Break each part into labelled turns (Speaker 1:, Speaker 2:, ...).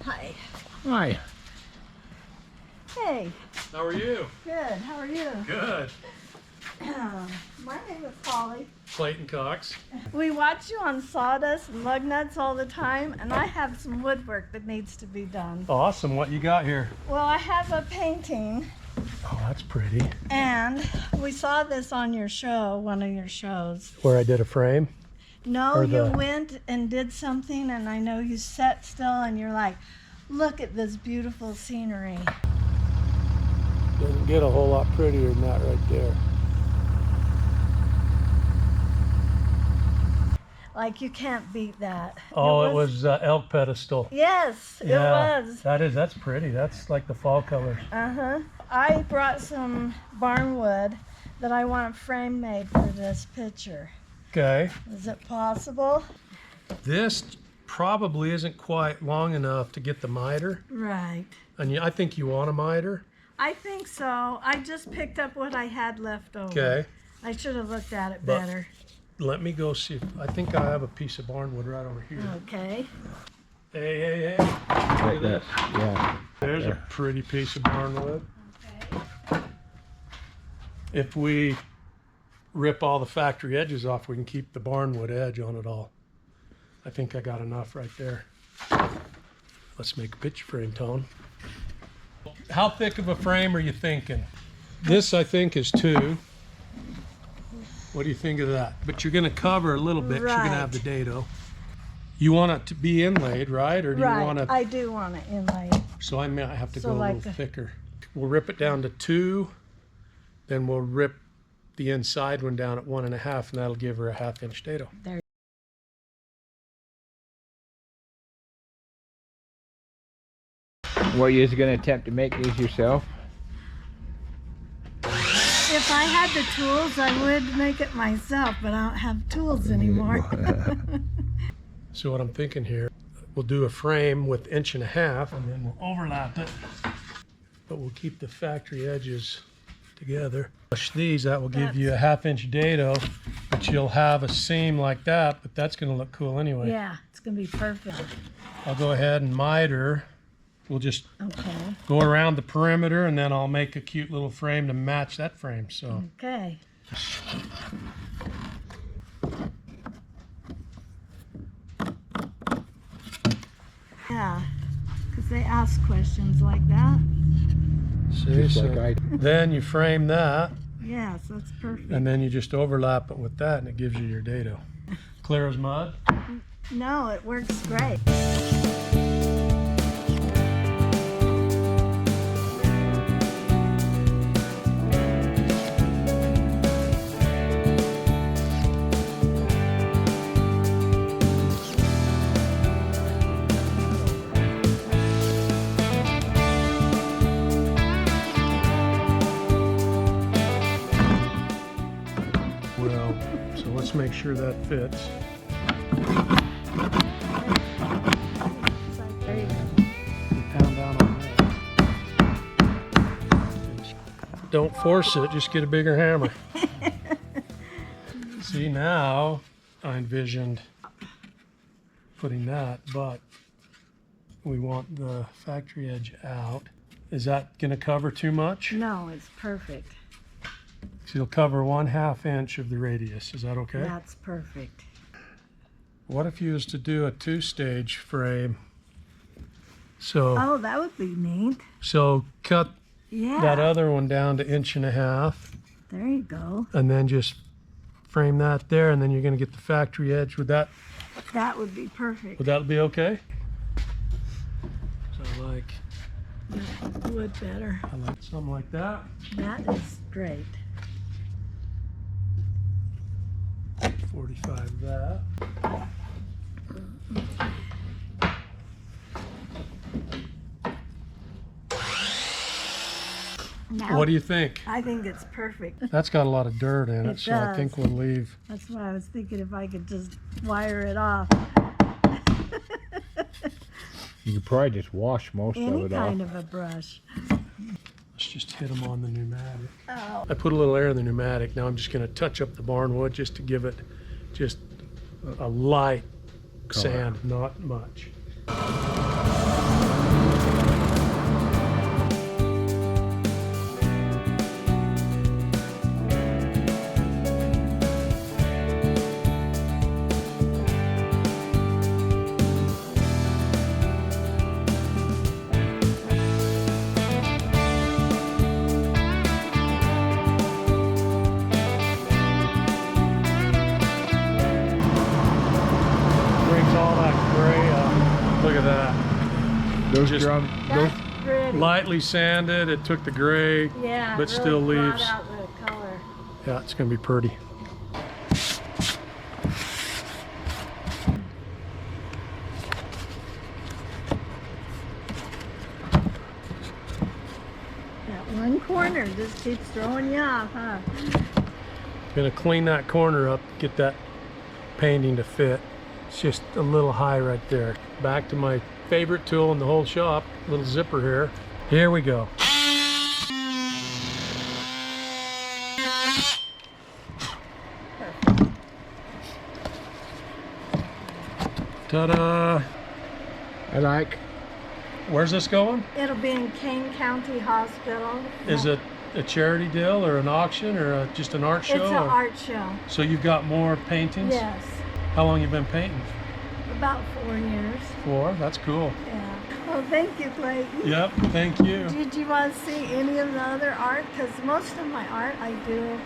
Speaker 1: Hi.
Speaker 2: Hi.
Speaker 1: Hey.
Speaker 3: How are you?
Speaker 1: Good. How are you?
Speaker 3: Good.
Speaker 1: My name is Holly.
Speaker 3: Clayton Cox.
Speaker 1: We watch you on Sawdust Lugnuts all the time, and I have some woodwork that needs to be done.
Speaker 3: Awesome. What you got here?
Speaker 1: Well, I have a painting,
Speaker 3: Oh, that's pretty.
Speaker 1: and we saw this on your show, one of your shows.
Speaker 3: Where I did a frame?
Speaker 1: No,
Speaker 3: Or
Speaker 1: you
Speaker 3: the-
Speaker 1: went and did something, and I know you sat still, and you're like, look at this beautiful scenery.
Speaker 3: Doesn't get a whole lot prettier than that right there.
Speaker 1: Like, you can't beat that.
Speaker 3: Oh, it was elk pedestal.
Speaker 1: Yes,
Speaker 3: Yeah,
Speaker 1: it was.
Speaker 3: that's pretty. That's like the fall colors.
Speaker 1: Uh-huh. I brought some barnwood that I want a frame made for this picture.
Speaker 3: Okay.
Speaker 1: Is it possible?
Speaker 3: This probably isn't quite long enough to get the miter.
Speaker 1: Right.
Speaker 3: And I think you want a miter.
Speaker 1: I think so. I just picked up what I had left over.
Speaker 3: Okay.
Speaker 1: I should have looked at it
Speaker 3: But-
Speaker 1: better.
Speaker 3: Let me go see. I think I have a piece of barnwood right over here.
Speaker 1: Okay.
Speaker 3: Hey. Look at this.
Speaker 2: Yeah.
Speaker 3: There's
Speaker 2: There.
Speaker 3: a pretty piece of barnwood.
Speaker 1: Okay.
Speaker 3: If we rip all the factory edges off, we can keep the barnwood edge on it all. I think I got enough right there. Let's make a picture frame, Tone. How thick of a frame are you thinking? This, I think, is 2. What do you think of that? But you're going to cover a little bit. 'Cause you're going to have the dado. You want it to be inlaid, right? Or do you want
Speaker 1: Right.
Speaker 3: to?
Speaker 1: I do want it inlaid.
Speaker 3: So I might have to
Speaker 1: So
Speaker 3: go a
Speaker 1: like
Speaker 3: little thicker. We'll rip it down to 2, then we'll rip the inside one down at 1.5, and that'll give her a 1/2 inch dado.
Speaker 1: There.
Speaker 2: Were you going to attempt to make these yourself?
Speaker 1: If I had the tools, I would make it myself, but I don't have tools anymore.
Speaker 3: So what I'm thinking here, we'll do a frame with 1.5 inches, and then we'll overlap it, but we'll keep the factory edges together. Push these, that will give you a 1/2 inch dado, but you'll have a seam like that, but that's going to look cool anyway.
Speaker 1: Yeah, it's going to be perfect.
Speaker 3: I'll go ahead and miter. We'll just
Speaker 1: Okay.
Speaker 3: go around the perimeter, and then I'll make a cute little frame to match that frame. So
Speaker 1: Okay. Yeah, because they ask questions like that.
Speaker 3: see,
Speaker 2: Just
Speaker 3: so
Speaker 2: like I.
Speaker 3: then you frame that,
Speaker 1: Yes, that's perfect.
Speaker 3: and then you just overlap it with that, and it gives you your dado. Clear as mud.
Speaker 1: No, it works great.
Speaker 3: Well, so let's make sure that fits.
Speaker 1: There you go.
Speaker 3: Pound down on that. Don't force it, just get a bigger hammer. See, now I envisioned putting that, but we want the factory edge out. Is that going to cover too much?
Speaker 1: No, it's perfect.
Speaker 3: So you'll cover 1/2 inch of the radius. Is that okay?
Speaker 1: That's perfect.
Speaker 3: What if you was to do a 2-stage frame? So,
Speaker 1: Oh, that would be neat.
Speaker 3: so cut
Speaker 1: Yeah.
Speaker 3: that other one down to 1.5 inches,
Speaker 1: There you go.
Speaker 3: and then just frame that there, and then you're going to get the factory edge. Would that
Speaker 1: Be perfect.
Speaker 3: be okay? So I like
Speaker 1: Wood better.
Speaker 3: something like that.
Speaker 1: That is great.
Speaker 3: 45 of that.
Speaker 1: Now,
Speaker 3: What do you think?
Speaker 1: I think it's perfect.
Speaker 3: That's got a lot of dirt in it,
Speaker 1: It
Speaker 3: so I think
Speaker 1: does.
Speaker 3: we'll leave.
Speaker 1: That's why I was thinking if I could just wire it off.
Speaker 2: You could probably just wash most
Speaker 1: Any
Speaker 2: of it off.
Speaker 1: kind of a brush.
Speaker 3: Let's just hit them on the pneumatic.
Speaker 1: Oh,
Speaker 3: I put a little air in the pneumatic. Now I'm just going to touch up the barnwood just to give it just a light
Speaker 2: Color.
Speaker 3: sand, not much.
Speaker 2: Those
Speaker 3: Just
Speaker 2: drum, those,
Speaker 1: That's pretty.
Speaker 3: lightly sanded. It took the gray,
Speaker 1: Yeah,
Speaker 3: but
Speaker 1: it
Speaker 3: still
Speaker 1: really brought
Speaker 3: leaves.
Speaker 1: out the color.
Speaker 3: Yeah, it's gonna be pretty.
Speaker 1: That one corner just keeps throwing you off, huh?
Speaker 3: Gonna clean that corner up, get that painting to fit. It's just a little high right there. Back to my favorite tool in the whole shop, little zipper here. Here we go. Ta-da!
Speaker 2: I like.
Speaker 3: Where's this going?
Speaker 1: It'll be in Kane County Hospital.
Speaker 3: Is it a charity deal or an auction or just an art show?
Speaker 1: It's an
Speaker 3: or-
Speaker 1: art show.
Speaker 3: So you've got more paintings?
Speaker 1: Yes,
Speaker 3: How long you been painting?
Speaker 1: about 4 years.
Speaker 3: 4? That's cool.
Speaker 1: Yeah. Well, thank you, Clayton.
Speaker 3: Yep, thank you.
Speaker 1: Did you want to see any of the other art? Because most of my art I do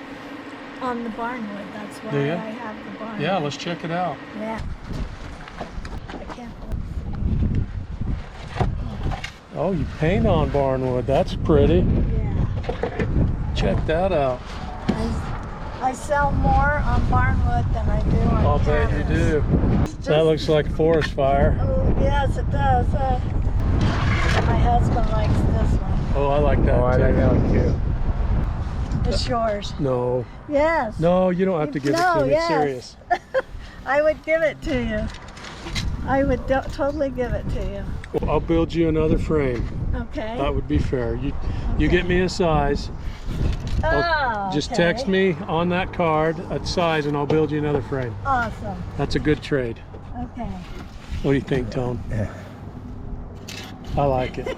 Speaker 1: on the Barnwood. That's why
Speaker 3: Do ya?
Speaker 1: I have the Barnwood.
Speaker 3: Yeah, let's check it out.
Speaker 1: Yeah. I can't.
Speaker 3: Oh, you paint on Barnwood. That's pretty.
Speaker 1: Yeah.
Speaker 3: Check that out.
Speaker 1: I sell more on Barnwood than I do on
Speaker 3: I'll bet you
Speaker 1: canvas.
Speaker 3: do. That looks like a forest fire.
Speaker 1: Oh, yes, it does. My husband likes this one.
Speaker 3: Oh, I like that
Speaker 2: Oh, I
Speaker 3: too.
Speaker 2: like that one too.
Speaker 1: It's yours.
Speaker 3: No,
Speaker 1: Yes.
Speaker 3: no, you don't have to give it
Speaker 1: No,
Speaker 3: to me.
Speaker 1: yes.
Speaker 3: It's serious.
Speaker 1: I would give it to you. I would totally give it to you.
Speaker 3: Well, I'll build you another frame.
Speaker 1: Okay.
Speaker 3: That would be fair. You get me a size.
Speaker 1: Oh,
Speaker 3: Just
Speaker 1: okay.
Speaker 3: text me on that card a size and I'll build you another frame.
Speaker 1: Awesome.
Speaker 3: That's a good trade.
Speaker 1: Okay.
Speaker 3: What do you think, Tone?
Speaker 2: Yeah.
Speaker 3: I like it.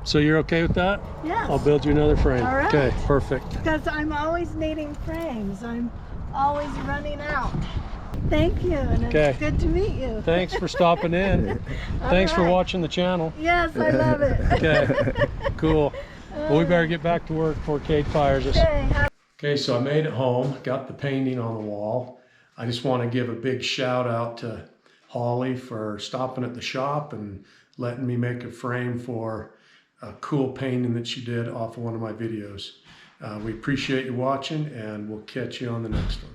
Speaker 3: So you're okay with that?
Speaker 1: Yes.
Speaker 3: I'll build you another frame.
Speaker 1: All right.
Speaker 3: Okay, perfect.
Speaker 1: Because I'm always needing frames. I'm always running out. Thank you, and
Speaker 3: Okay.
Speaker 1: it's good to meet you.
Speaker 3: Thanks for stopping in. Thanks for
Speaker 1: right.
Speaker 3: watching the channel.
Speaker 1: Yes, I love it.
Speaker 3: Okay, cool. Well, we better get back to work before Kate fires us.
Speaker 1: Okay.
Speaker 3: Okay, so I made it home, got the painting on the wall. I just want to give a big shout out to Holly for stopping at the shop and letting me make a frame for a cool painting that she did off of one of my videos. We appreciate you watching, and we'll catch you on the next one.